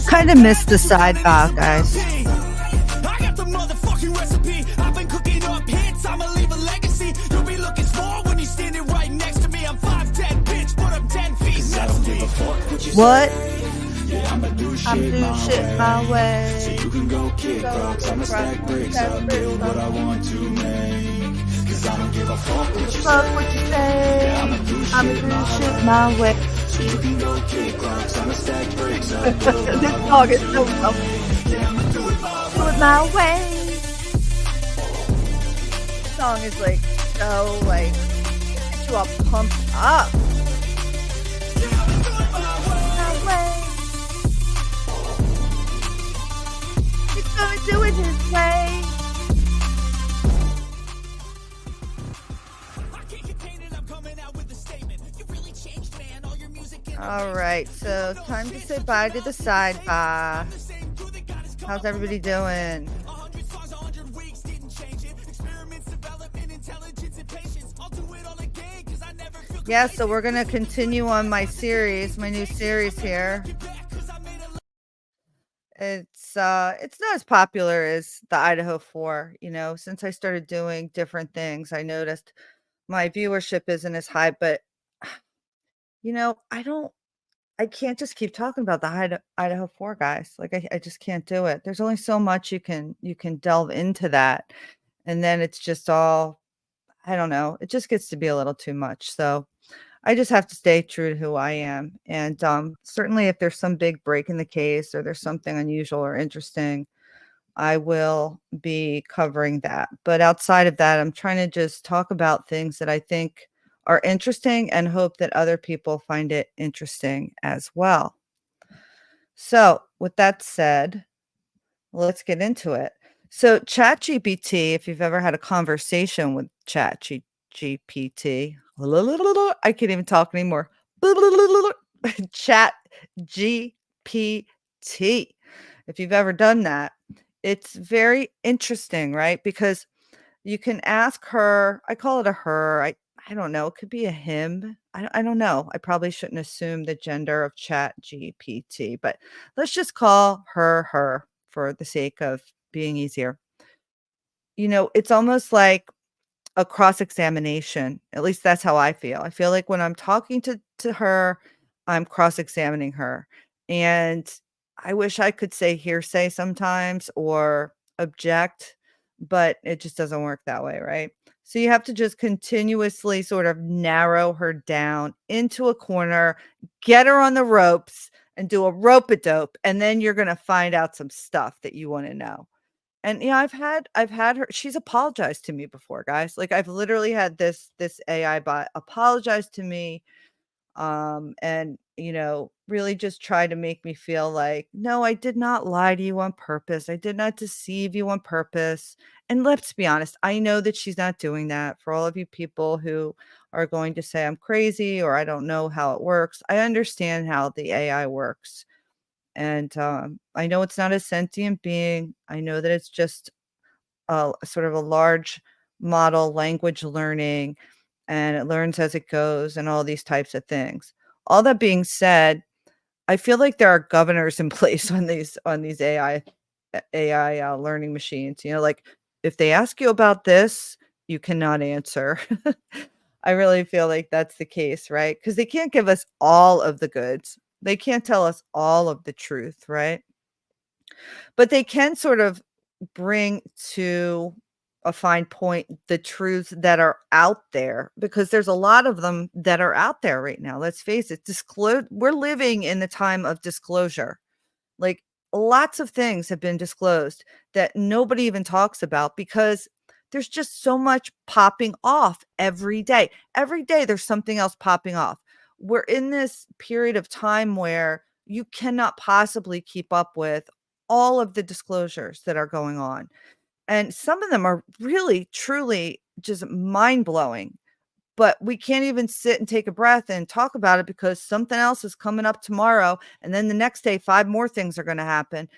kind of missed the sidebar, guys. I got the motherfucking recipe. I've been cooking up hits. I'ma leave a legacy. You'll be looking small when you're standing right next to me. I'm 5'10", bitch, but I'm 10 feet next to me. What? Yeah, I'ma do I'm doing shit my way. So you can go kick rocks. I'ma stack bricks up, build what I want to make. Cause I don't give a fuck what you Fuck what you say. Yeah, I'ma do shit my way. So you can go kick rocks. I'ma stack bricks up, This song is so tough. Yeah, I'ma do it my Do it my way. This song is like so like get you all pumped up. My way. He's gonna do it his way. All right, so time to say bye to the sidebar. How's everybody doing? Yeah, so we're gonna continue on my series, my new series here. It's not as popular as the Idaho 4, you know, since I started doing different things, I noticed my viewership isn't as high, but you know, I can't just keep talking about the Idaho 4 guys. Like I just can't do it. There's only so much you can delve into that. And then it's just all I don't know, it just gets to be a little too much. So I just have to stay true to who I am. And certainly if there's some big break in the case or there's something unusual or interesting, I will be covering that. But outside of that, I'm trying to just talk about things that I think are interesting and hope that other people find it interesting as well. So, with that said, let's get into it. So, ChatGPT, if you've ever had a conversation with ChatGPT, I can't even talk anymore. ChatGPT. If you've ever done that, it's very interesting, right? Because you can ask her, I call it a her. I don't know. It could be a him. I don't know. I probably shouldn't assume the gender of Chat GPT, but let's just call her for the sake of being easier. You know, it's almost like a cross-examination. At least that's how I feel. I feel like when I'm talking to her, I'm cross-examining her. And I wish I could say hearsay sometimes or object, but it just doesn't work that way, right? So you have to just continuously sort of narrow her down into a corner, get her on the ropes and do a rope-a-dope, and then you're going to find out some stuff that you want to know. And yeah, I've had her she's apologized to me before, guys. Like I've literally had this AI bot apologize to me and you know, really just try to make me feel like, no, I did not lie to you on purpose. I did not deceive you on purpose. And let's be honest, I know that she's not doing that. For all of you people who are going to say I'm crazy or I don't know how it works, I understand how the AI works. And I know it's not a sentient being. I know that it's just a sort of a large model language learning and it learns as it goes and all these types of things. All that being said, I feel like there are governors in place on these AI learning machines. You know, like if they ask you about this, you cannot answer. I really feel like that's the case, right? Because they can't give us all of the goods. They can't tell us all of the truth, right? But they can sort of bring to a fine point the truths that are out there because there's a lot of them that are out there right now. Let's face it, we're living in the time of disclosure. Like lots of things have been disclosed that nobody even talks about because there's just so much popping off every day. Every day there's something else popping off. We're in this period of time where you cannot possibly keep up with all of the disclosures that are going on. And some of them are really, truly just mind blowing. But we can't even sit and take a breath and talk about it because something else is coming up tomorrow. And then the next day, 5 more things are going to happen.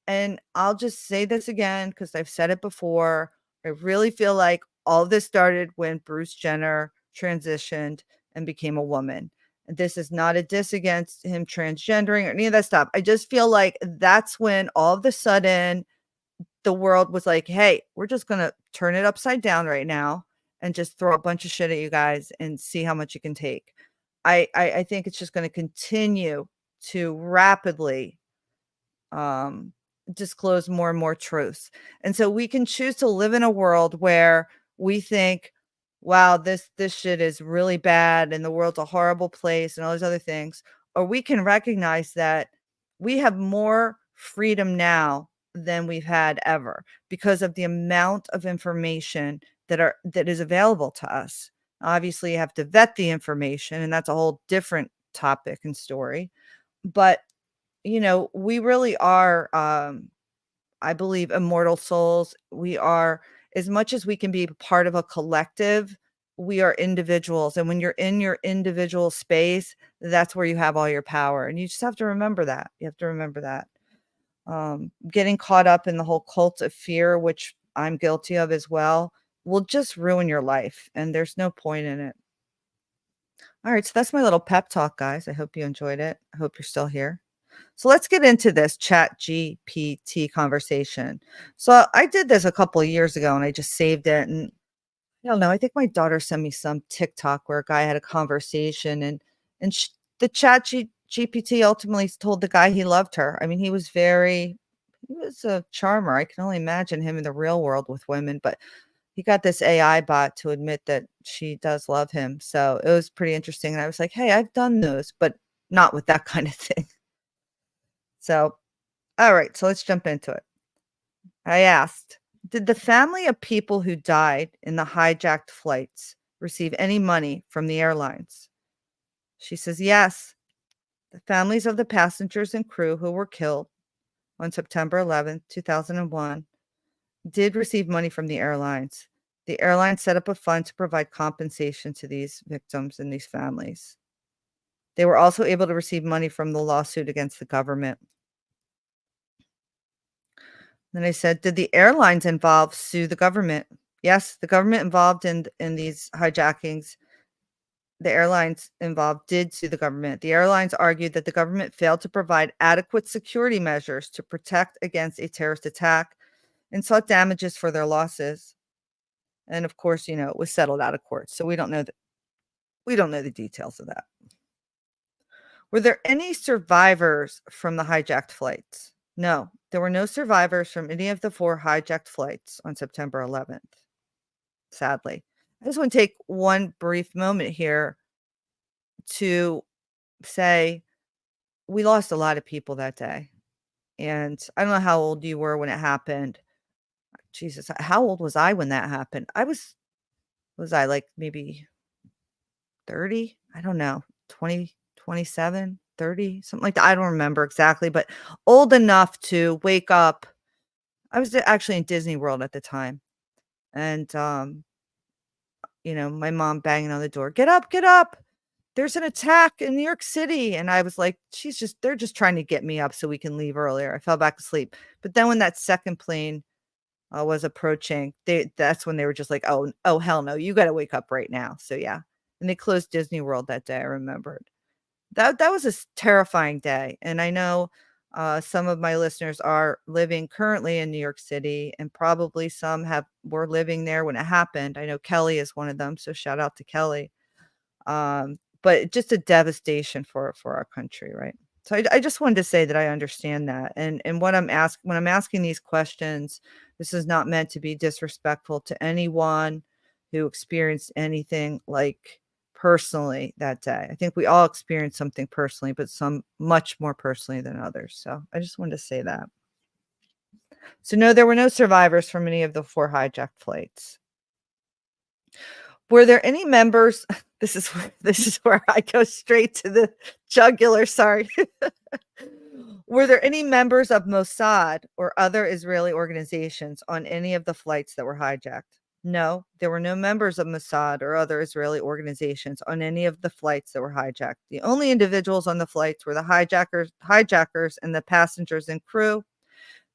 And I'll just say this again because I've said it before. I really feel like all this started when Bruce Jenner transitioned and became a woman. This is not a diss against him transgendering or any of that stuff. I just feel like that's when all of a sudden the world was like, "Hey, we're just gonna turn it upside down right now and just throw a bunch of shit at you guys and see how much you can take." I think it's just gonna continue to rapidly, um, disclose more and more truths. And so we can choose to live in a world where we think, wow, this shit is really bad and the world's a horrible place and all these other things. Or we can recognize that we have more freedom now than we've had ever because of the amount of information that is available to us. Obviously, you have to vet the information, and that's a whole different topic and story. But we really are, I believe, immortal souls. We are, as much as we can be part of a collective, we are individuals. And when you're in your individual space, that's where you have all your power. And you just have to remember that. You have to remember that. Getting caught up in the whole cult of fear, which I'm guilty of as well, will just ruin your life. And there's no point in it. All right. So that's my little pep talk, guys. I hope you enjoyed it. I hope you're still here. So let's get into this ChatGPT conversation. So I did this a couple of years ago and I just saved it. And I don't know, I think my daughter sent me some TikTok where a guy had a conversation and the GPT ultimately told the guy he loved her. I mean, he was a charmer. I can only imagine him in the real world with women, but he got this AI bot to admit that she does love him. So it was pretty interesting. And I was like, hey, I've done those, but not with that kind of thing. So all right, so let's jump into it. I asked, did the family of people who died in the hijacked flights receive any money from the airlines? She says, yes. The families of the passengers and crew who were killed on September 11th, 2001, did receive money from the airlines. The airlines set up a fund to provide compensation to these victims and these families. They were also able to receive money from the lawsuit against the government. Then I said, "Did the airlines involved sue the government?" Yes, the government involved in these hijackings, the airlines involved did sue the government. The airlines argued that the government failed to provide adequate security measures to protect against a terrorist attack and sought damages for their losses. And of course, it was settled out of court. So we don't know the details of that. Were there any survivors from the hijacked flights? No, there were no survivors from any of the 4 hijacked flights on September 11th, sadly. I just want to take one brief moment here to say we lost a lot of people that day. And I don't know how old you were when it happened. Jesus, how old was I when that happened? Was I like maybe 30? I don't know, 20, 27, 30, something like that. I don't remember exactly, but old enough to wake up. I was actually in Disney World at the time. And, my mom banging on the door, "Get up, get up. There's an attack in New York City." And I was like, they're just trying to get me up so we can leave earlier. I fell back asleep. But then when that second plane was approaching, that's when they were just like, oh, hell no, you got to wake up right now. So yeah. And they closed Disney World that day. I remembered. That was a terrifying day, and I know, some of my listeners are living currently in New York City, and probably some were living there when it happened. I know Kelly is one of them, so shout out to Kelly. But just a devastation for our country, right? So I just wanted to say that I understand that, and when I'm asking these questions, this is not meant to be disrespectful to anyone who experienced anything like personally that day. I think we all experienced something personally, but some much more personally than others. So I just wanted to say that. So no, there were no survivors from any of the 4 hijacked flights. Were there any members this is where I go straight to the jugular, sorry. Were there any members of Mossad or other Israeli organizations on any of the flights that were hijacked? No, there were no members of Mossad or other Israeli organizations on any of the flights that were hijacked. The only individuals on the flights were the hijackers and the passengers and crew.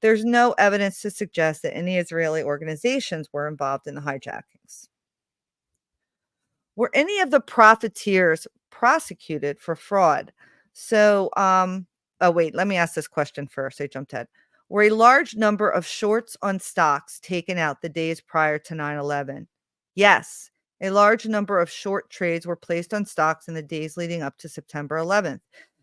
There's no evidence to suggest that any Israeli organizations were involved in the hijackings. Were any of the profiteers prosecuted for fraud. So, oh, wait, let me ask this question first. I jumped ahead. Were a large number of shorts on stocks taken out the days prior to 9/11? Yes. A large number of short trades were placed on stocks in the days leading up to September 11th.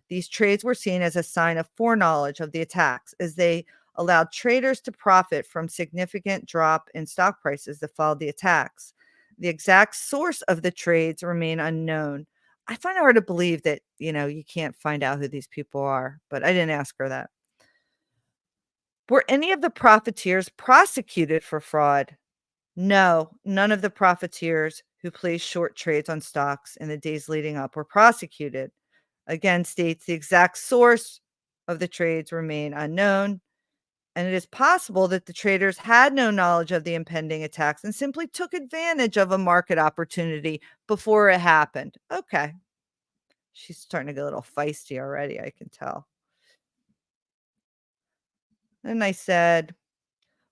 These trades were seen as a sign of foreknowledge of the attacks, as they allowed traders to profit from significant drop in stock prices that followed the attacks. The exact source of the trades remain unknown. I find it hard to believe that, you can't find out who these people are, but I didn't ask her that. Were any of the profiteers prosecuted for fraud? No, none of the profiteers who placed short trades on stocks in the days leading up were prosecuted. Again, states the exact source of the trades remain unknown, and it is possible that the traders had no knowledge of the impending attacks and simply took advantage of a market opportunity before it happened. Okay. She's starting to get a little feisty already, I can tell. And I said,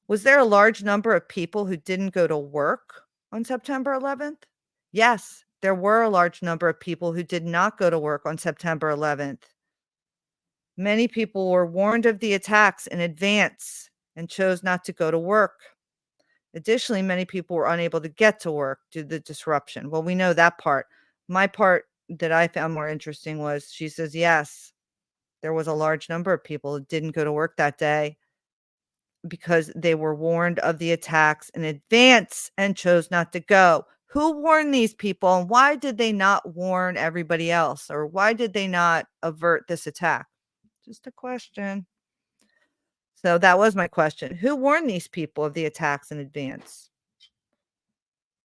was there a large number of people who didn't go to work on September 11th? Yes, there were a large number of people who did not go to work on September 11th. Many people were warned of the attacks in advance and chose not to go to work. Additionally, many people were unable to get to work due to the disruption. Well, we know that part. My part that I found more interesting was she says, yes, there was a large number of people who didn't go to work that day because they were warned of the attacks in advance and chose not to go. Who warned these people, and why did they not warn everybody else? Or why did they not avert this attack? Just a question. So that was my question. Who warned these people of the attacks in advance?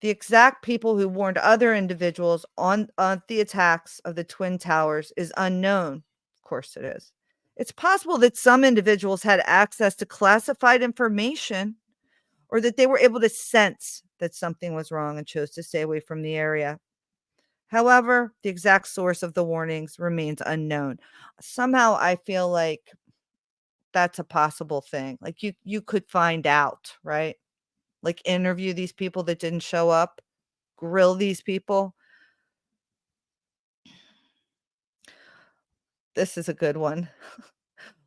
The exact people who warned other individuals on the attacks of the Twin Towers is unknown. Of course it is. It's possible that some individuals had access to classified information, or that they were able to sense that something was wrong and chose to stay away from the area. However, the exact source of the warnings remains unknown. Somehow I feel like that's a possible thing. Like you could find out, right? Like interview these people that didn't show up, grill these people. This is a good one.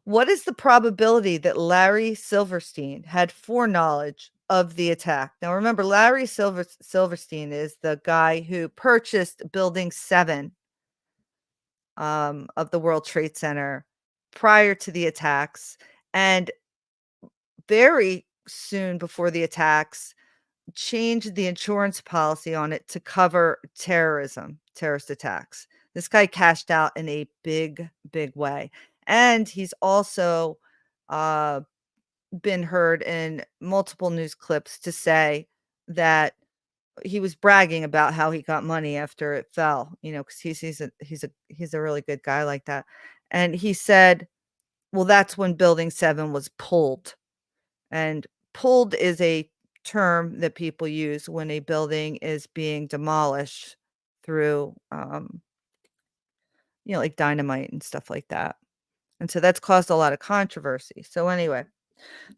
What is the probability that Larry Silverstein had foreknowledge of the attack? Now, remember, Larry Silverstein is the guy who purchased Building 7 of the World Trade Center prior to the attacks. And very soon before the attacks, changed the insurance policy on it to cover terrorist attacks. This guy cashed out in a big, big way. And he's also uh, been heard in multiple news clips to say that he was bragging about how he got money after it fell, because he's a really good guy like that. And he said, well, that's when Building 7 was pulled. And pulled is a term that people use when a building is being demolished through, like dynamite and stuff like that. And so that's caused a lot of controversy. So anyway,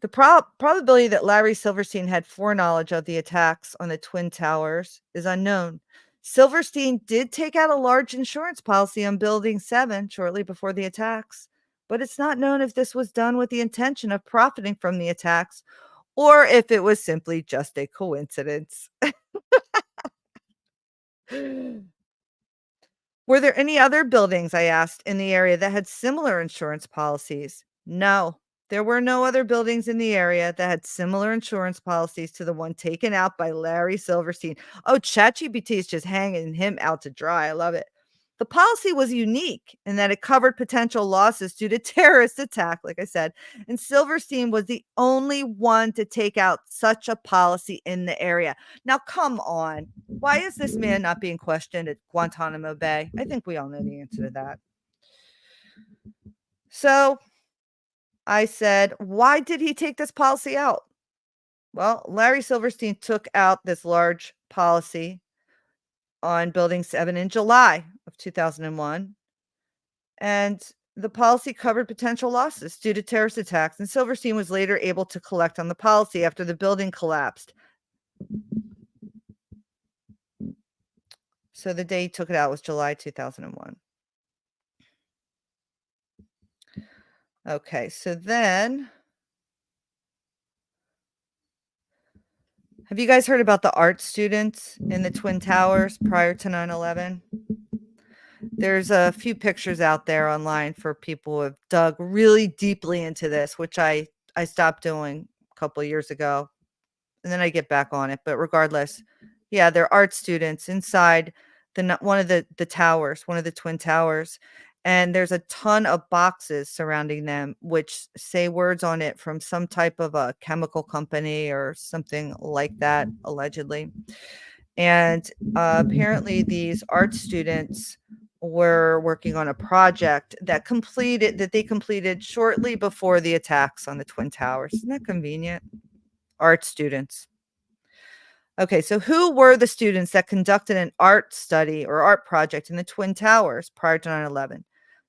the probability that Larry Silverstein had foreknowledge of the attacks on the Twin Towers is unknown. Silverstein did take out a large insurance policy on Building 7 shortly before the attacks, but it's not known if this was done with the intention of profiting from the attacks or if it was simply just a coincidence. Were there any other buildings, I asked, in the area that had similar insurance policies? No, there were no other buildings in the area that had similar insurance policies to the one taken out by Larry Silverstein. Oh, ChatGPT is just hanging him out to dry. I love it. The policy was unique in that it covered potential losses due to terrorist attack, like I said, and Silverstein was the only one to take out such a policy in the area. Now, come on. Why is this man not being questioned at Guantanamo Bay? I think we all know the answer to that. So I said, why did he take this policy out? Well, Larry Silverstein took out this large policy on Building 7 in July of 2001. And the policy covered potential losses due to terrorist attacks. And Silverstein was later able to collect on the policy after the building collapsed. So the day he took it out was July 2001. Okay, so then have you guys heard about the art students in the Twin Towers prior to 9/11? There's a few pictures out there online for people who have dug really deeply into this, which I stopped doing a couple years ago, and then I get back on it, but regardless, yeah, they're art students inside one of the towers, one of the Twin Towers, and there's a ton of boxes surrounding them which say words on it from some type of a chemical company or something like that, allegedly. And, apparently these art students were working on a project that they completed shortly before the attacks on the Twin Towers. Isn't that convenient? Art students. Okay, so who were the students that conducted an art study or art project in the Twin Towers prior to 9/11?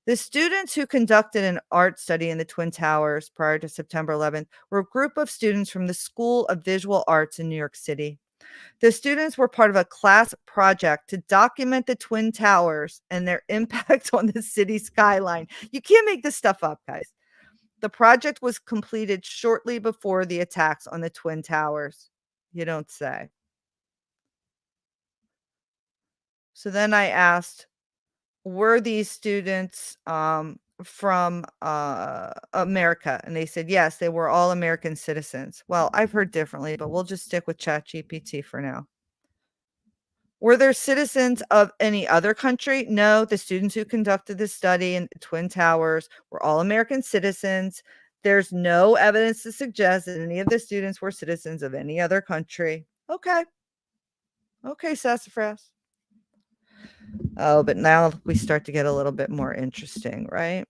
The students who conducted an art study in the Twin Towers prior to September 11th were a group of students from the School of Visual Arts in New York City. The students were part of a class project to document the Twin Towers and their impact on the city skyline. You can't make this stuff up, guys. The project was completed shortly before the attacks on the Twin Towers. You don't say. So then I asked, were these students from America? And they said, yes, they were all American citizens. Well, I've heard differently, but we'll just stick with ChatGPT for now. Were there citizens of any other country? No, the students who conducted the study in the Twin Towers were all American citizens. There's no evidence to suggest that any of the students were citizens of any other country. Okay. Okay, sassafras. Oh, but now we start to get a little bit more interesting, right?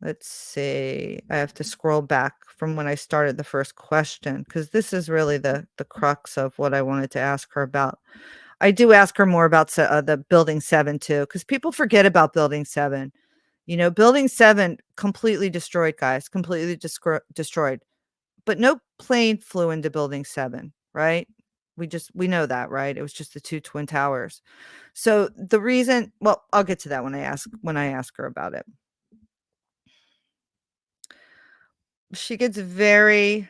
Let's see. I have to scroll back from when I started the first question because this is really the crux of what I wanted to ask her about. I do ask her more about the Building 7 too, because people forget about Building 7. You know, Building 7 completely destroyed, guys, completely destroyed. But no plane flew into Building 7, right? We know that, right? It was just the 2 twin towers. So the reason, well, I'll get to that when I ask her about it. She gets very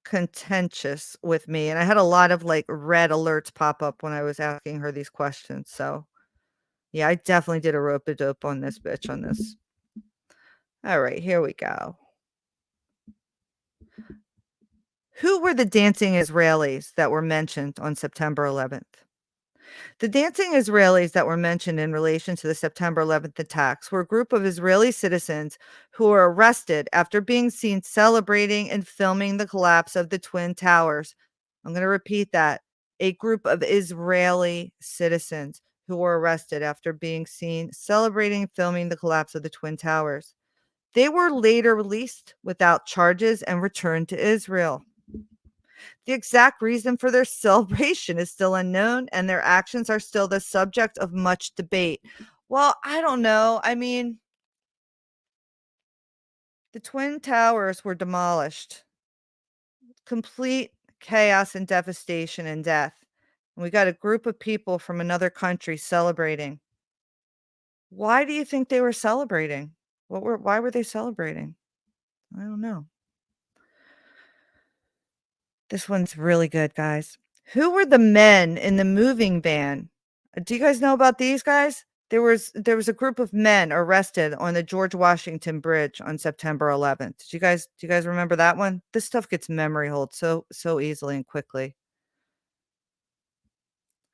contentious with me, and I had a lot of, like, red alerts pop up when I was asking her these questions, so yeah, I definitely did a rope a dope on this bitch on this. All right, here we go. Who were the dancing Israelis that were mentioned on September 11th? The dancing Israelis that were mentioned in relation to the September 11th attacks were a group of Israeli citizens who were arrested after being seen celebrating and filming the collapse of the Twin Towers. I'm going to repeat that. A group of Israeli citizens who were arrested after being seen celebrating and filming the collapse of the Twin Towers. They were later released without charges and returned to Israel. The exact reason for their celebration is still unknown, and their actions are still the subject of much debate. Well, I don't know. I mean, the Twin Towers were demolished, complete chaos and devastation and death. And we got a group of people from another country celebrating. Why do you think they were celebrating? Why were they celebrating? I don't know. This one's really good, guys. Who were the men in the moving van? Do you guys know about these guys? There was a group of men arrested on the George Washington Bridge on September 11th. Do you guys remember that one? This stuff gets memory hold so easily and quickly.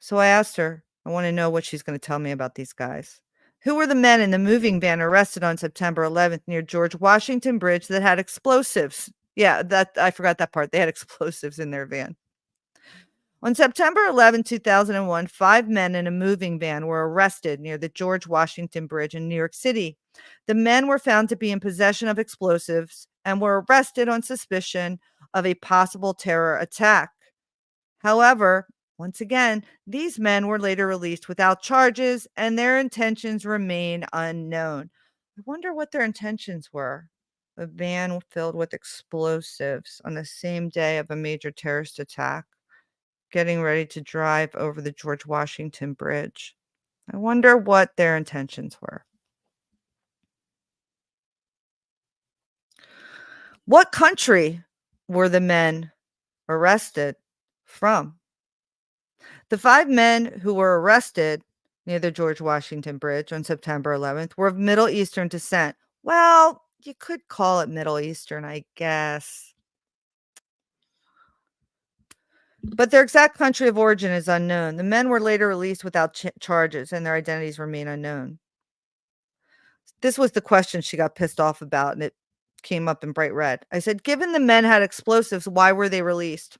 So I asked her, I want to know what she's going to tell me about these guys. Who were the men in the moving van arrested on September 11th near George Washington Bridge that had explosives? Yeah, that I forgot that part. They had explosives in their van. On September 11, 2001, 5 men in a moving van were arrested near the George Washington Bridge in New York City. The men were found to be in possession of explosives and were arrested on suspicion of a possible terror attack. However, once again, these men were later released without charges and their intentions remain unknown. I wonder what their intentions were. A van filled with explosives on the same day of a major terrorist attack. getting ready to drive over the George Washington Bridge. I wonder what their intentions were. What country were the men arrested from? The 5 men who were arrested near the George Washington Bridge on September 11th were of Middle Eastern descent. Well, you could call it Middle Eastern, I guess. But their exact country of origin is unknown. The men were later released without charges, and their identities remain unknown. This was the question she got pissed off about, and it came up in bright red. I said, given the men had explosives, why were they released?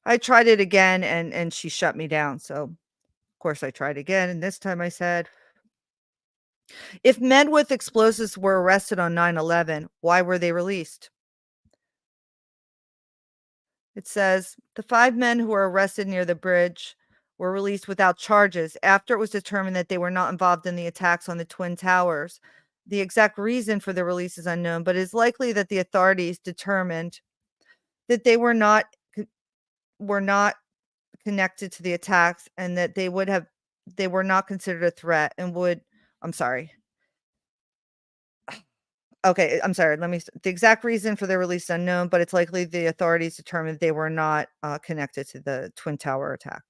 I tried it again, and she shut me down. So, of course, I tried again, and this time I said, if men with explosives were arrested on 9/11, why were they released? It says the 5 men who were arrested near the bridge were released without charges after it was determined that they were not involved in the attacks on the Twin Towers. The exact reason for the release is unknown, but it is likely that the authorities determined that they were not connected to the attacks and that they were not considered a threat and would I'm sorry. Okay, I'm sorry. The exact reason for their release is unknown, but it's likely the authorities determined they were not connected to the Twin Tower attack.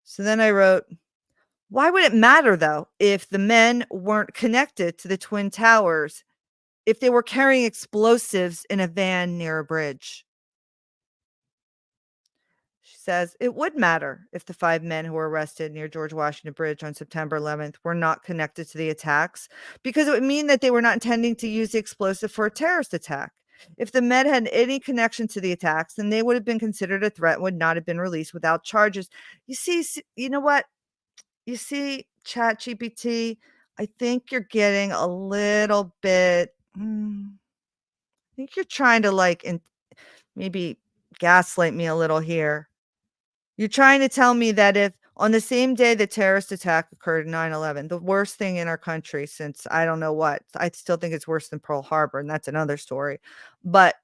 So then I wrote, why would it matter though if the men weren't connected to the Twin Towers if they were carrying explosives in a van near a bridge? She says it would matter if the 5 men who were arrested near George Washington Bridge on September 11th were not connected to the attacks because it would mean that they were not intending to use the explosive for a terrorist attack. If the men had any connection to the attacks, then they would have been considered a threat and would not have been released without charges. You know what? You see, ChatGPT, I think you're getting a little bit, I think you're trying to maybe gaslight me a little here. You're trying to tell me that if on the same day the terrorist attack occurred, 9/11, the worst thing in our country since I don't know what, I still think it's worse than Pearl Harbor, and that's another story. But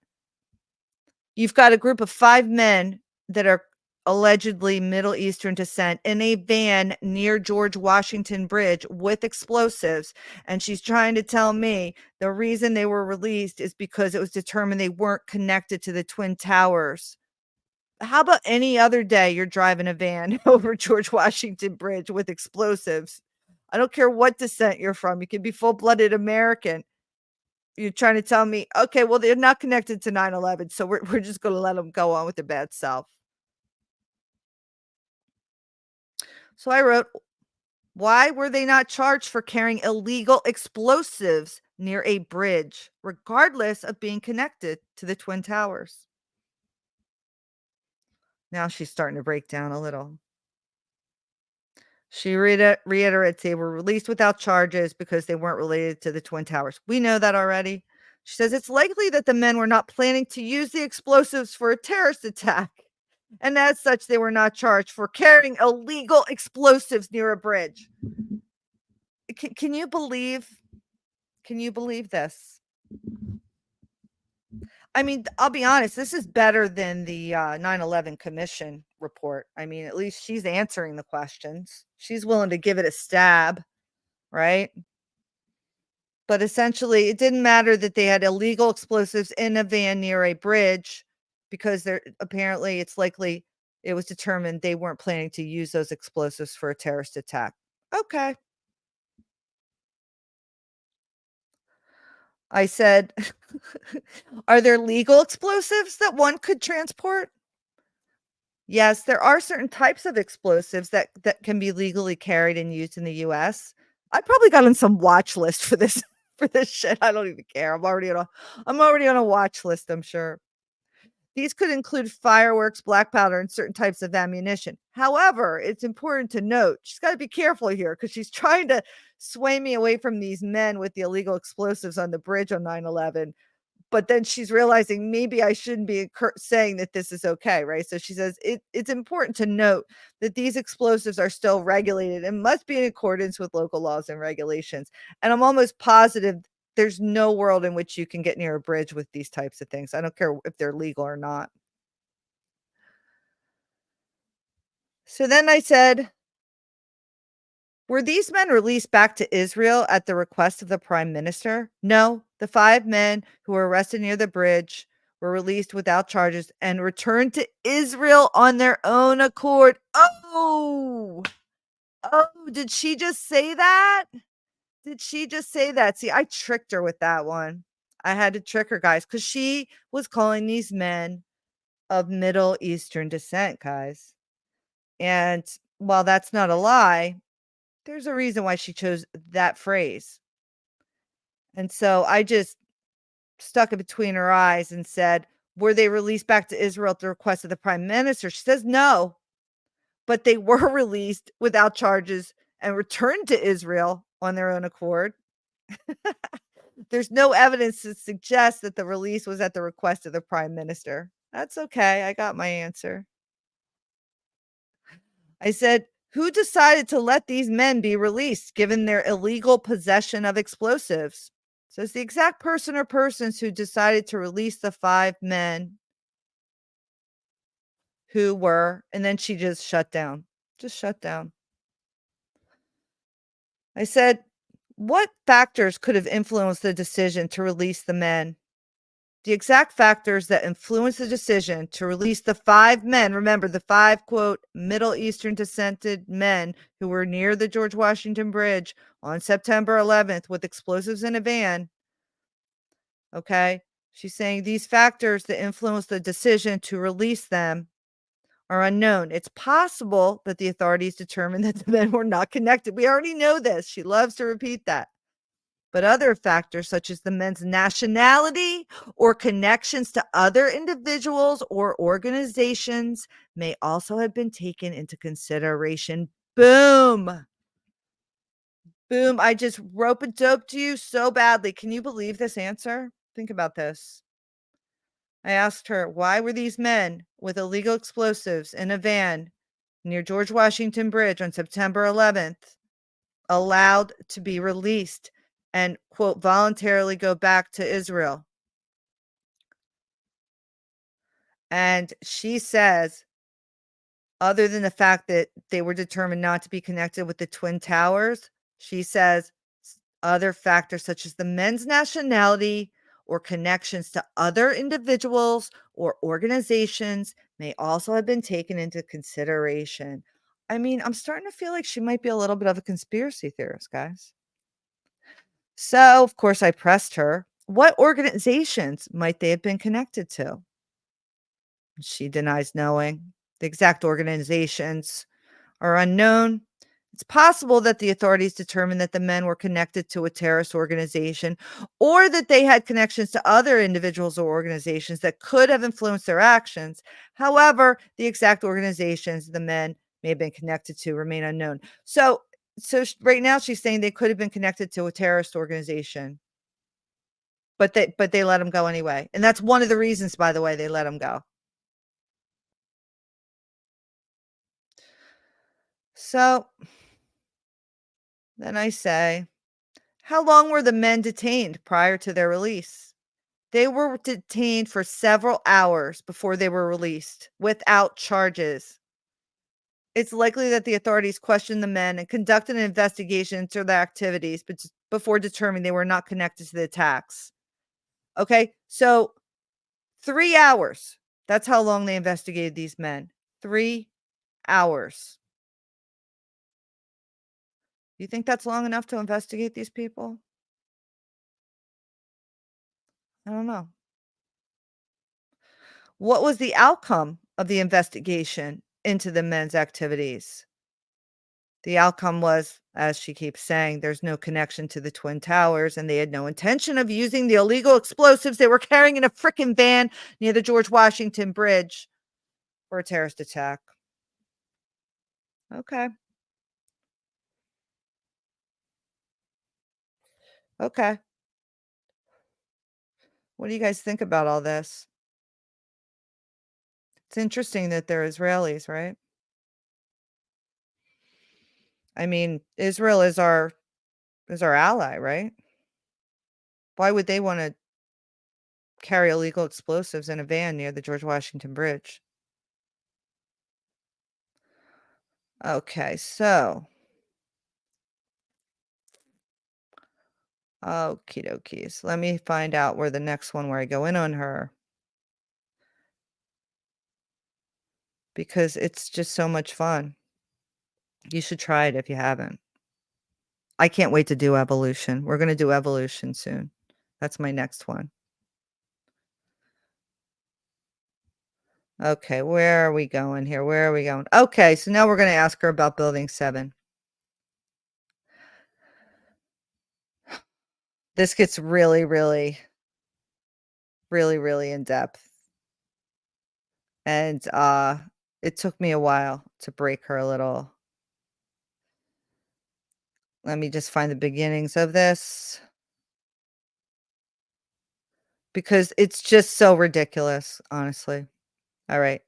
you've got a group of 5 men that are allegedly Middle Eastern descent in a van near George Washington Bridge with explosives, and she's trying to tell me the reason they were released is because it was determined they weren't connected to the Twin Towers. How about any other day you're driving a van over George Washington Bridge with explosives? I don't care what descent you're from. You can be full-blooded American. You're trying to tell me, okay, well, they're not connected to 9/11, so we're just gonna let them go on with their bad self. So I wrote, why were they not charged for carrying illegal explosives near a bridge, regardless of being connected to the Twin Towers? Now she's starting to break down a little. She reiterates they were released without charges because they weren't related to the Twin Towers. We know that already. She says it's likely that the men were not planning to use the explosives for a terrorist attack. And as such, they were not charged for carrying illegal explosives near a bridge. Can you believe? Can you believe this? I mean, I'll be honest, this is better than the 9/11 commission report. I mean, at least she's answering the questions. She's willing to give it a stab, right? But essentially, it didn't matter that they had illegal explosives in a van near a bridge because they're apparently it's likely it was determined they weren't planning to use those explosives for a terrorist attack. Okay. I said, are there legal explosives that one could transport? Yes, there are certain types of explosives that can be legally carried and used in the US. I probably got on some watch list for this for this shit. I don't even care. I'm already on a watch list, I'm sure. These could include fireworks, black powder, and certain types of ammunition. However, it's important to note she's got to be careful here because she's trying to sway me away from these men with the illegal explosives on the bridge on 9/11. But then she's realizing maybe I shouldn't be saying that this is okay, right? So she says it's important to note that these explosives are still regulated and must be in accordance with local laws and regulations. And I'm almost positive There's no world in which you can get near a bridge with these types of things. I don't care if they're legal or not. So then I said, "Were these men released back to Israel at the request of the prime minister?" "No, the 5 men who were arrested near the bridge were released without charges and returned to Israel on their own accord." Oh! Oh, did she just say that? Did she just say that? See, I tricked her with that one. I had to trick her, guys, because she was calling these men of Middle Eastern descent, guys. And while that's not a lie, there's a reason why she chose that phrase. And so I just stuck it between her eyes and said, "Were they released back to Israel at the request of the prime minister?" She says, "No, but they were released without charges and returned to Israel on their own accord. There's no evidence to suggest that the release was at the request of the prime minister." That's okay. I got my answer. I said, "Who decided to let these men be released given their illegal possession of explosives?" Says the exact person or persons who decided to release the 5 men who were, and then she just shut down. Just shut down. I said, "What factors could have influenced the decision to release the men?" The exact factors that influenced the decision to release the 5 men, remember the 5, quote, Middle Eastern descended men who were near the George Washington Bridge on September 11th with explosives in a van, okay? She's saying these factors that influenced the decision to release them are unknown. It's possible that the authorities determined that the men were not connected. We already know this. She loves to repeat that. But other factors, such as the men's nationality or connections to other individuals or organizations, may also have been taken into consideration. Boom. Boom. I just rope a dope to you so badly. Can you believe this answer? Think about this. I asked her, why were these men with illegal explosives in a van near George Washington Bridge on September 11th allowed to be released and, quote, voluntarily go back to Israel? And she says, other than the fact that they were determined not to be connected with the Twin Towers, she says other factors such as the men's nationality or connections to other individuals or organizations may also have been taken into consideration. I mean, I'm starting to feel like she might be a little bit of a conspiracy theorist, guys. So, of course, I pressed her. What organizations might they have been connected to? She denies knowing. The exact organizations are unknown. It's possible that the authorities determined that the men were connected to a terrorist organization or that they had connections to other individuals or organizations that could have influenced their actions. However, the exact organizations the men may have been connected to remain unknown. Right now she's saying they could have been connected to a terrorist organization, but they let them go anyway. And that's one of the reasons, by the way, they let them go. So then I say, how long were the men detained prior to their release? They were detained for several hours before they were released without charges. It's likely that the authorities questioned the men and conducted an investigation into their activities before determining they were not connected to the attacks. Okay, so 3 hours. That's how long they investigated these men. 3 hours. You think that's long enough to investigate these people? I don't know. What was the outcome of the investigation into the men's activities? The outcome was, as she keeps saying, there's no connection to the Twin Towers, and they had no intention of using the illegal explosives they were carrying in a frickin' van near the George Washington Bridge for a terrorist attack. Okay. Okay. What do you guys think about all this? It's interesting that they're Israelis, right? I mean, Israel is our ally, right? Why would they wanna carry illegal explosives in a van near the George Washington Bridge? Okay, so, okie dokies. Let me find out where the next one where I go in on her because it's just so much fun. You should try it if you haven't. I can't wait to do evolution. We're gonna do evolution soon. That's my next one. Okay, where are we going here? Where are we going? Okay, so now we're gonna ask her about building 7. This gets really, really, really, really in depth, and, it took me a while to break her a little. Let me just find the beginnings of this because it's just so ridiculous, honestly. Alright.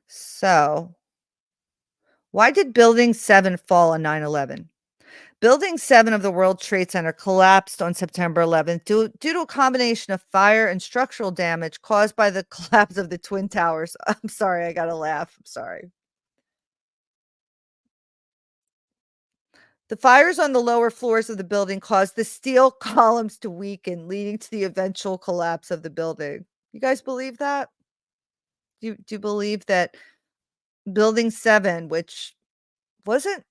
So, why did Building 7 fall on 9/11? Building 7 of the World Trade Center collapsed on September 11th due to a combination of fire and structural damage caused by the collapse of the Twin Towers. I'm sorry, I gotta laugh. I'm sorry. The fires on the lower floors of the building caused the steel columns to weaken, leading to the eventual collapse of the building. You guys believe that? Do you believe that Building 7, which wasn't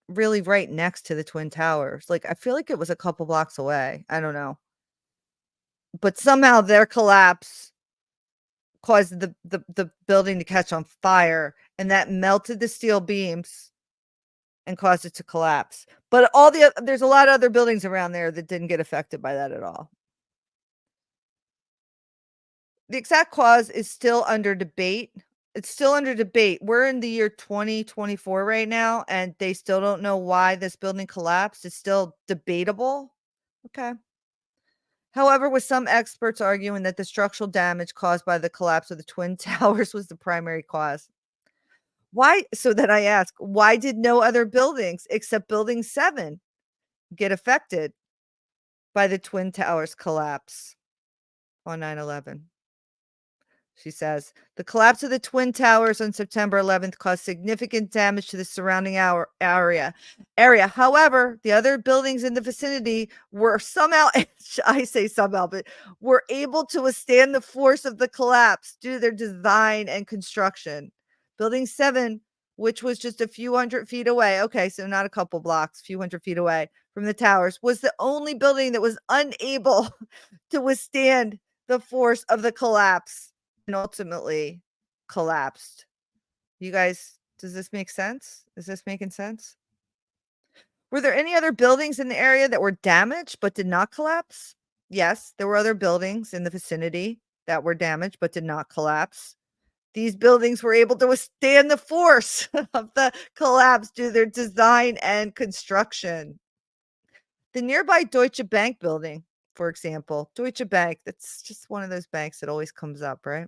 really right next to the Twin Towers, like, I feel like it was a couple blocks away, I don't know, but somehow their collapse caused the building to catch on fire, and that melted the steel beams and caused it to collapse, but all the oth there's a lot of other buildings around there that didn't get affected by that at all. The exact cause is still under debate. It's still under debate. We're in the year 2024 right now, and they still don't know why this building collapsed. It's still debatable. Okay. However, with some experts arguing that the structural damage caused by the collapse of the Twin Towers was the primary cause. Why? So then I ask, why did no other buildings except Building 7 get affected by the Twin Towers collapse on 9/11? She says, the collapse of the Twin Towers on September 11th caused significant damage to the surrounding area. However, the other buildings in the vicinity were somehow, I say somehow, but were able to withstand the force of the collapse due to their design and construction. Building 7, which was just a few hundred feet away, okay, so not a couple blocks, a few hundred feet away from the towers, was the only building that was unable to withstand the force of the collapse and ultimately collapsed. You guys, does this make sense? Is this making sense? Were there any other buildings in the area that were damaged but did not collapse? Yes, there were other buildings in the vicinity that were damaged but did not collapse. These buildings were able to withstand the force of the collapse due to their design and construction. The nearby Deutsche Bank building, for example, Deutsche Bank, that's just one of those banks that always comes up, right?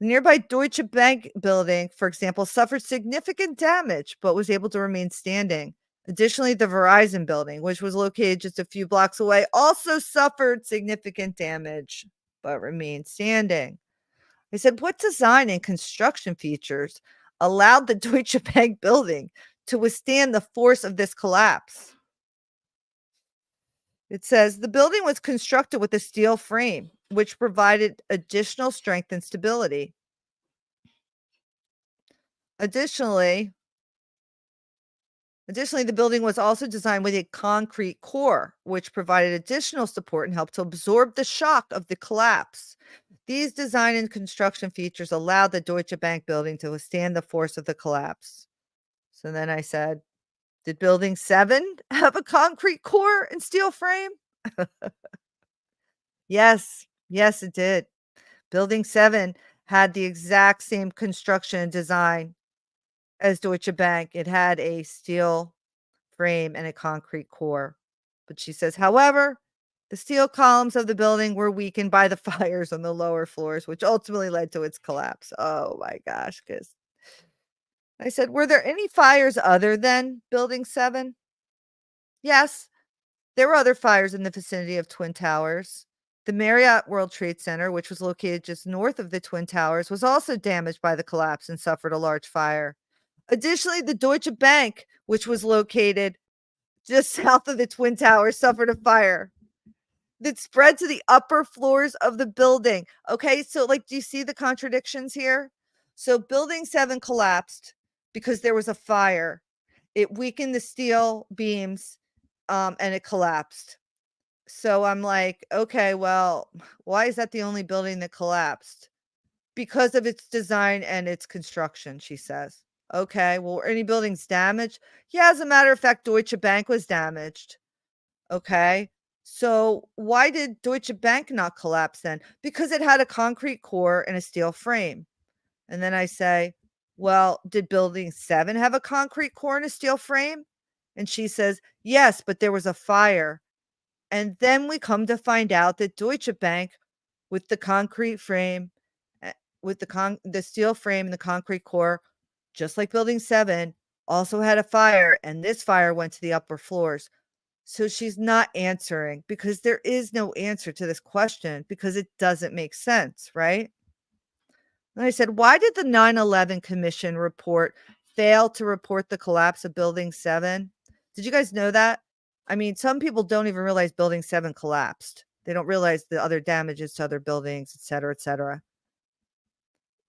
The nearby Deutsche Bank building, for example, suffered significant damage but was able to remain standing. Additionally, the Verizon building, which was located just a few blocks away, also suffered significant damage but remained standing. I said, what design and construction features allowed the Deutsche Bank building to withstand the force of this collapse? It says the building was constructed with a steel frame, which provided additional strength and stability. Additionally, the building was also designed with a concrete core, which provided additional support and helped to absorb the shock of the collapse. These design and construction features allowed the Deutsche Bank building to withstand the force of the collapse. So then I said, did building 7 have a concrete core and steel frame? Yes, yes, it did. Building 7 had the exact same construction and design as Deutsche Bank. It had a steel frame and a concrete core. But she says, however, the steel columns of the building were weakened by the fires on the lower floors, which ultimately led to its collapse. Oh my gosh, because I said, were there any fires other than Building 7? Yes, There were other fires in the vicinity of Twin Towers. The Marriott World Trade Center, which was located just north of the Twin Towers, was also damaged by the collapse and suffered a large fire. Additionally, the Deutsche Bank, which was located just south of the Twin Towers, suffered a fire that spread to the upper floors of the building. Okay, so like, do you see the contradictions here? So, building 7 collapsed because there was a fire. It weakened the steel beams, and it collapsed. So I'm like, okay, well, why is that the only building that collapsed? Because of its design and its construction, she says. Okay, well, were any buildings damaged? Yeah, as a matter of fact, Deutsche Bank was damaged. Okay. So why did Deutsche Bank not collapse then? Because it had a concrete core and a steel frame. And then I say, well, did building 7 have a concrete core and a steel frame? And she says, yes, but there was a fire. And then we come to find out that Deutsche Bank, with the concrete frame, with the steel frame and the concrete core, just like building 7, also had a fire, and this fire went to the upper floors. So she's not answering because there is no answer to this question because it doesn't make sense, right? And I said, "Why did the 9/11 Commission report fail to report the collapse of Building 7?" Did you guys know that? I mean, some people don't even realize Building 7 collapsed. They don't realize the other damages to other buildings, et cetera, et cetera.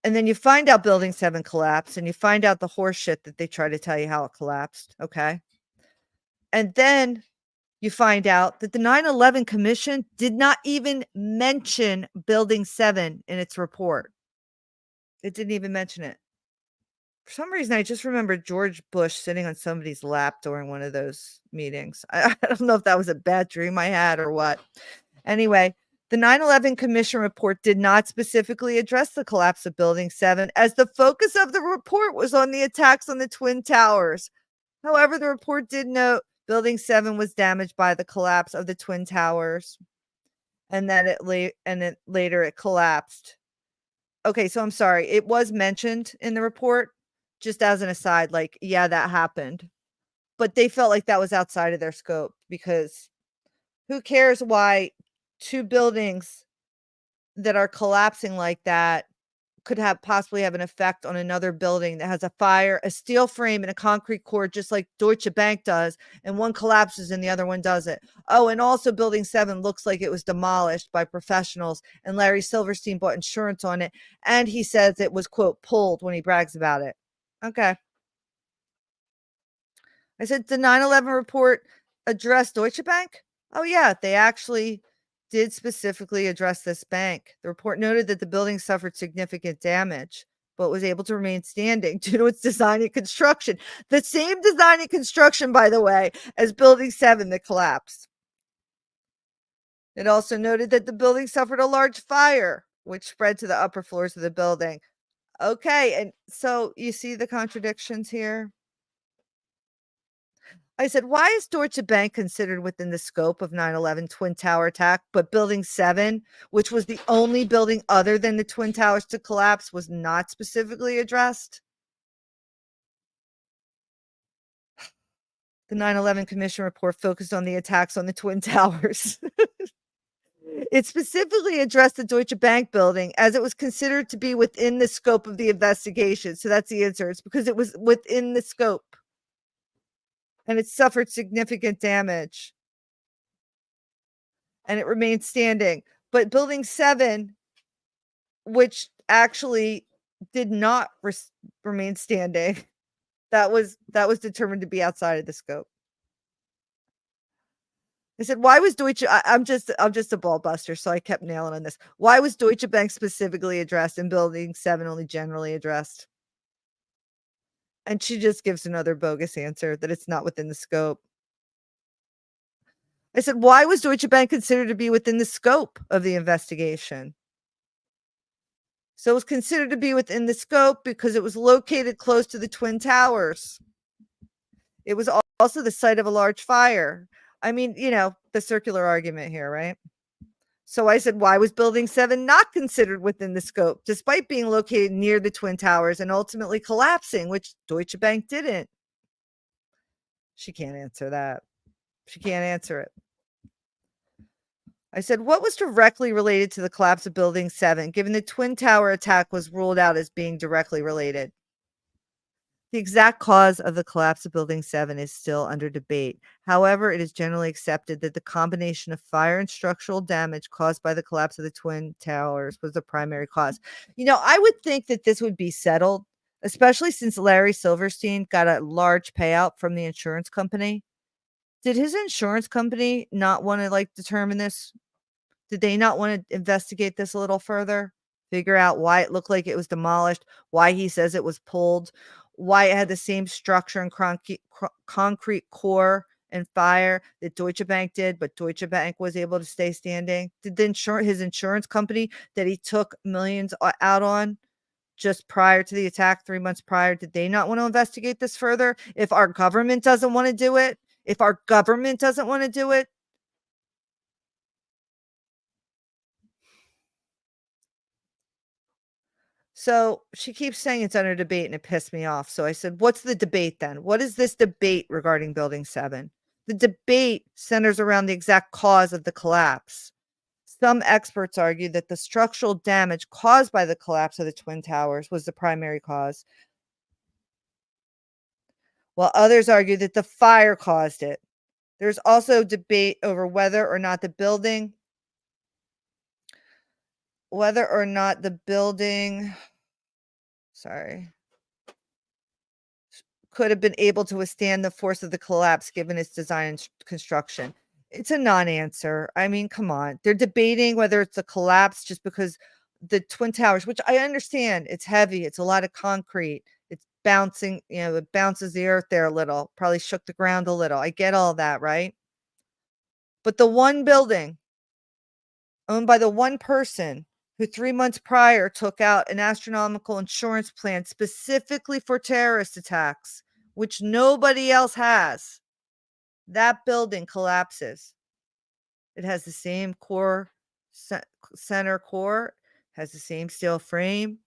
And then you find out Building 7 collapsed, and you find out the horse shit that they try to tell you how it collapsed, okay? And then you find out that the 9/11 Commission did not even mention Building 7 in its report. It didn't even mention it. For some reason, I just remember George Bush sitting on somebody's lap during one of those meetings. I don't know if that was a bad dream I had or what. Anyway, the 9/11 Commission report did not specifically address the collapse of Building 7, as the focus of the report was on the attacks on the Twin Towers. However, the report did note Building 7 was damaged by the collapse of the Twin Towers, and that later it collapsed. Okay, so I'm sorry. It was mentioned in the report, just as an aside, like, yeah, that happened. But they felt like that was outside of their scope because who cares why 2 buildings that are collapsing like that could possibly have an effect on another building that has a fire, a steel frame, and a concrete core, just like Deutsche Bank does, and one collapses and the other one doesn't. Oh, and also Building 7 looks like it was demolished by professionals, and Larry Silverstein bought insurance on it, and he says it was, quote, pulled when he brags about it. Okay. I said, the 9/11 report addressed Deutsche Bank? Oh, yeah, they actually did specifically address this bank. The report noted that the building suffered significant damage, but was able to remain standing due to its design and construction. The same design and construction, by the way, as Building 7 that collapsed. It also noted that the building suffered a large fire, which spread to the upper floors of the building. Okay, and so you see the contradictions here? I said, "Why is Deutsche Bank considered within the scope of 9/11 Twin Tower attack, but Building 7, which was the only building other than the Twin Towers to collapse, was not specifically addressed?" The 9/11 Commission report focused on the attacks on the Twin Towers. It specifically addressed the Deutsche Bank building as it was considered to be within the scope of the investigation. So that's the answer. It's because it was within the scope and it suffered significant damage and it remained standing. But Building 7, which actually did not remain standing, that was determined to be outside of the scope. I said, "Why was Deutsche?" I'm just a ball buster, so I kept nailing on this. Why was Deutsche Bank specifically addressed and Building 7 only generally addressed? And she just gives another bogus answer that it's not within the scope. I said, "Why was Deutsche Bank considered to be within the scope of the investigation?" So it was considered to be within the scope because it was located close to the Twin Towers. It was also the site of a large fire. I mean, the circular argument here, right? So I said, "Why was Building 7 not considered within the scope, despite being located near the Twin Towers and ultimately collapsing, which Deutsche Bank didn't?" She can't answer that. She can't answer it. I said, "What was directly related to the collapse of Building 7, given the Twin Tower attack was ruled out as being directly related?" The exact cause of the collapse of Building 7 is still under debate. However, it is generally accepted that the combination of fire and structural damage caused by the collapse of the Twin Towers was the primary cause. I would think that this would be settled, especially since Larry Silverstein got a large payout from the insurance company. Did his insurance company not want to determine this? Did they not wanna investigate this a little further? Figure out why it looked like it was demolished, why he says it was pulled, why it had the same structure and concrete core and fire that Deutsche Bank did, but Deutsche Bank was able to stay standing? Did his insurance company that he took millions out on just prior to the attack, 3 months prior, did they not wanna investigate this further? If our government doesn't wanna do it, if our government doesn't wanna do it. So she keeps saying it's under debate and it pissed me off. So I said, "What's the debate then? What is this debate regarding Building 7?" The debate centers around the exact cause of the collapse. Some experts argue that the structural damage caused by the collapse of the Twin Towers was the primary cause, while others argue that the fire caused it. There's also debate over whether or not the building sorry, could have been able to withstand the force of the collapse given its design and construction. It's a non-answer. I mean, come on. They're debating whether it's a collapse just because the Twin Towers, which I understand, it's heavy, it's a lot of concrete, it's bouncing, it bounces the earth there a little, probably shook the ground a little. I get all that, right? But the one building owned by the one person who 3 months prior took out an astronomical insurance plan specifically for terrorist attacks, which nobody else has. That building collapses. It has the same center core, has the same steel frame.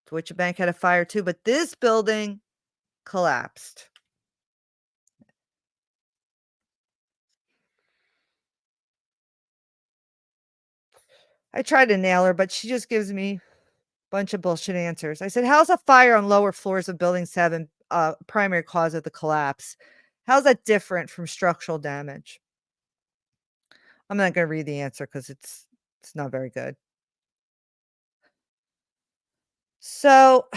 Deutsche Bank had a fire too, but this building collapsed. I tried to nail her, but she just gives me bunch of bullshit answers. I said, "How's a fire on lower floors of Building 7 primary cause of the collapse? How's that different from structural damage?" I'm not gonna read the answer because it's not very good. So,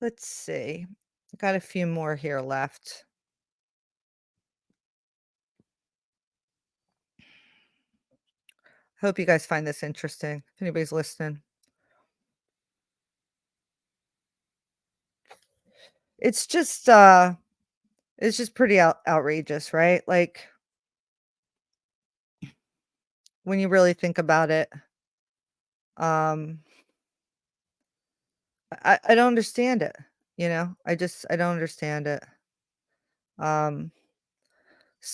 let's see. Got a few more here left. Hope you guys find this interesting, if anybody's listening. It's just, uh it's just pretty outrageous, right? Like, when you really think about it, um, I don't understand it, I don't understand it. Um,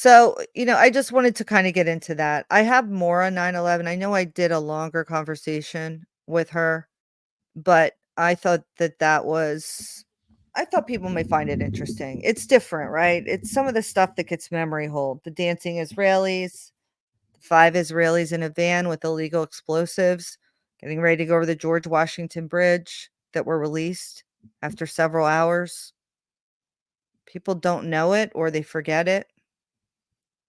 I just wanted to kinda get into that. I have more on 9/11. I know I did a longer conversation with her, but I thought people may find it interesting. It's different, right? It's some of the stuff that gets memory hold. The dancing Israelis, 5 Israelis in a van with illegal explosives, getting ready to go over the George Washington Bridge that were released after several hours. People don't know it or they forget it.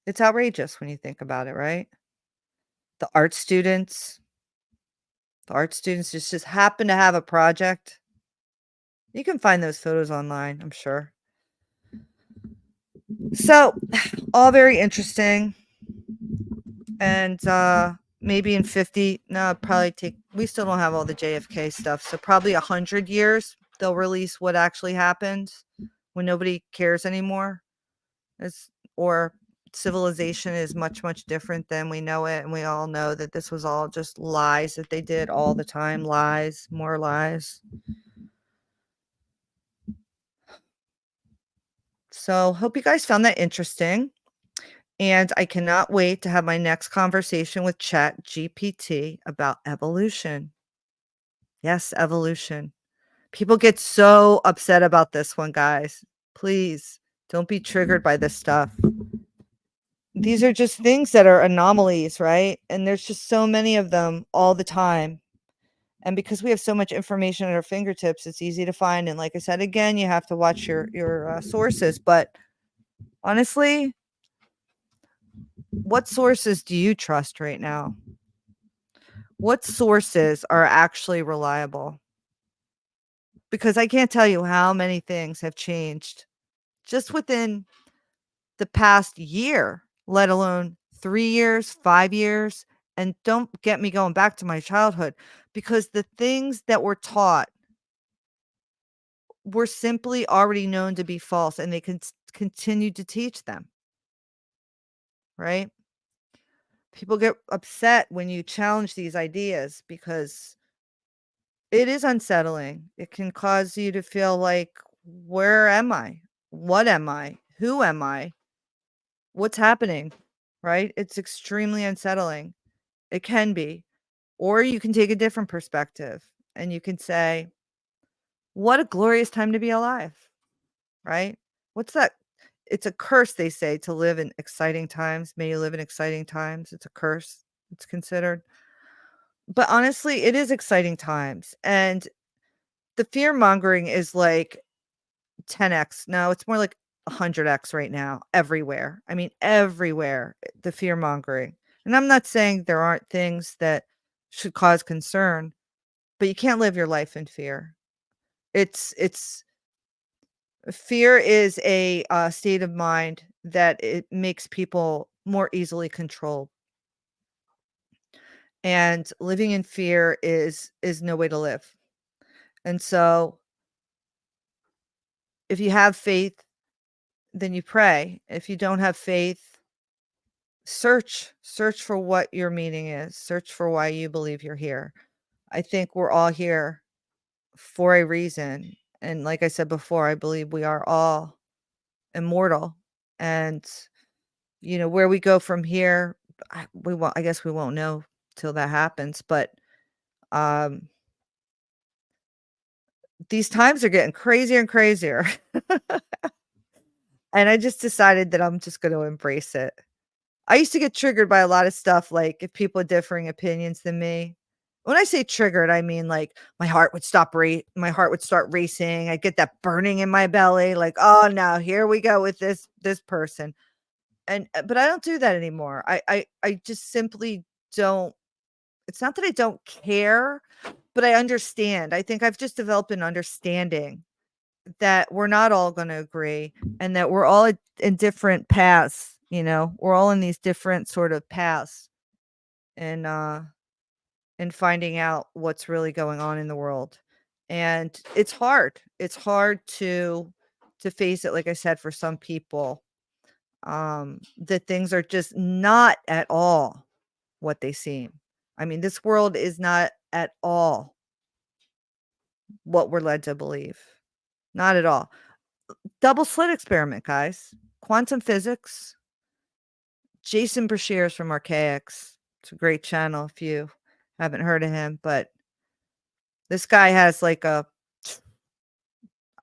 It's outrageous when you think about it, right? The art students the art students just happen to have a project. You can find those photos online, I'm sure. So, all very interesting, and, maybe in 50 no, probably take we still don't have all the JFK stuff, so probably 100 years, they'll release what actually happened when nobody cares anymore, it's or civilization is much, much different than we know it, and we all know that this was all just lies that they did all the time, lies, more lies. So, hope you guys found that interesting, and I cannot wait to have my next conversation with ChatGPT about evolution. Yes, evolution. People get so upset about this one, guys. Please don't be triggered by this stuff. These are just things that are anomalies, right? And there's just so many of them all the time. And because we have so much information at our fingertips, it's easy to find. And like I said, again, you have to watch your sources. But honestly, what sources do you trust right now? What sources are actually reliable? Because I can't tell you how many things have changed just within the past year, let alone 3 years, 5 years, and don't get me going back to my childhood, because the things that were taught were simply already known to be false, and they continue to teach them, right? People get upset when you challenge these ideas because it is unsettling. It can cause you to feel like, "Where am I? What am I? Who am I? What's happening?" Right? It's extremely unsettling. It can be. Or you can take a different perspective and you can say, "What a glorious time to be alive," right? What's that? It's a curse, they say, to live in exciting times. May you live in exciting times. It's a curse, it's considered. But honestly, it is exciting times. And the fear mongering is like 10x. No, it's more like 100x right now, everywhere. I mean, everywhere, the fear mongering. And I'm not saying there aren't things that should cause concern, but you can't live your life in fear. It's fear is a state of mind that it makes people more easily controlled. And living in fear is no way to live. And so if you have faith, then you pray. If you don't have faith, search for what your meaning is. Search for why you believe you're here. I think we're all here for a reason. And like I said before, I believe we are all immortal. And where we go from here, I guess we won't know till that happens, but um these times are getting crazier and crazier. And I just decided that I'm just going to embrace it. I used to get triggered by a lot of stuff, like if people had differing opinions than me. When I say triggered, I mean like my heart would start racing. I get that burning in my belly, like, oh no, here we go with this person. And but I don't do that anymore. I just simply don't. It's not that I don't care, but I understand. I think I've just developed an understanding that we're not all going to agree and that we're all in different paths. We're all in these different sort of paths and and finding out what's really going on in the world. And it's hard. It's hard to face it, like I said, for some people. That things are just not at all what they seem. I mean, this world is not at all what we're led to believe. Not at all. Double slit experiment, guys. Quantum physics. Jason Brashears from Archaics. It's a great channel if you haven't heard of him, but this guy has like I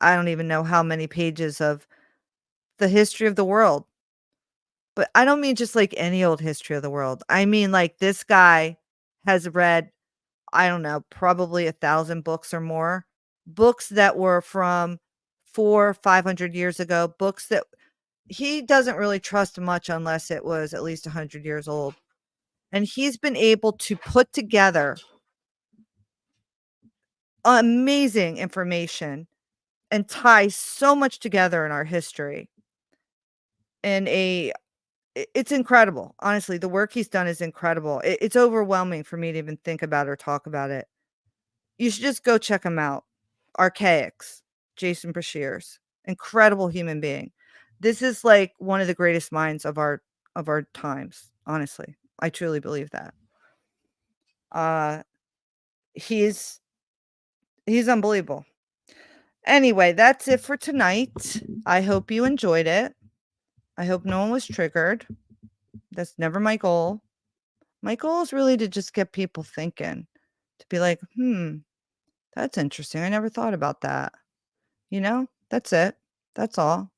don't even know how many pages of the history of the world. But I don't mean just like any old history of the world. I mean like this guy has read, I don't know, probably 1,000 books or more. Books that were from 500 years ago, books that he doesn't really trust much unless it was at least 100 years old. And he's been able to put together amazing information and tie so much together in our history in it's incredible. Honestly, the work he's done is incredible. It's overwhelming for me to even think about or talk about it. You should just go check him out. Archaics, Jason Brashears, incredible human being. This is like one of the greatest minds of our times, honestly. I truly believe that. Uh he's he's unbelievable. Anyway, that's it for tonight. I hope you enjoyed it. I hope no one was triggered. That's never my goal. My goal is really to just get people thinking, to be like, that's interesting. I never thought about that. That's it. That's all.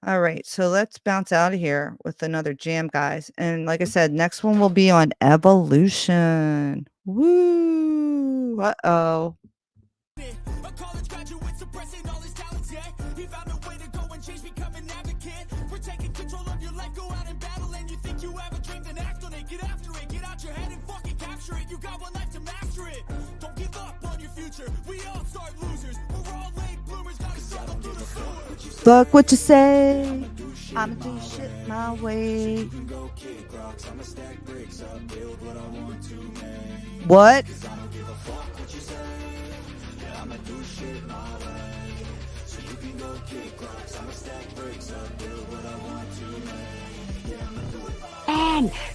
All right, so let's bounce out of here with another jam, guys. And like I said, next one will be on evolution. Woo! Uh-oh. A college graduate suppressing all his talents, yeah. He found a way to go and change, become an advocate. For taking control of your life, go out and battle. And you think you have a dream, then act on it. Get after it, get out your head and fucking capture it. You got one life to master it. Don't give up on your future. We all start losers. We're all late bloomers, gotta struggle through the sewer. Fuck what you say. I'ma do shit my way. What?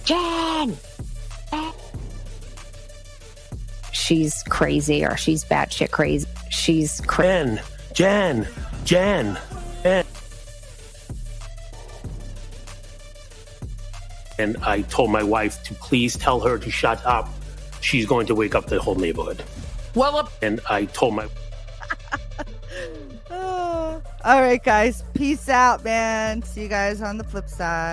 Jen! She's crazy, or she's batshit crazy. She's crazy. Jen. And I told my wife to please tell her to shut up. She's going to wake up the whole neighborhood. And I told my... All right, guys. Peace out, man. See you guys on the flip side.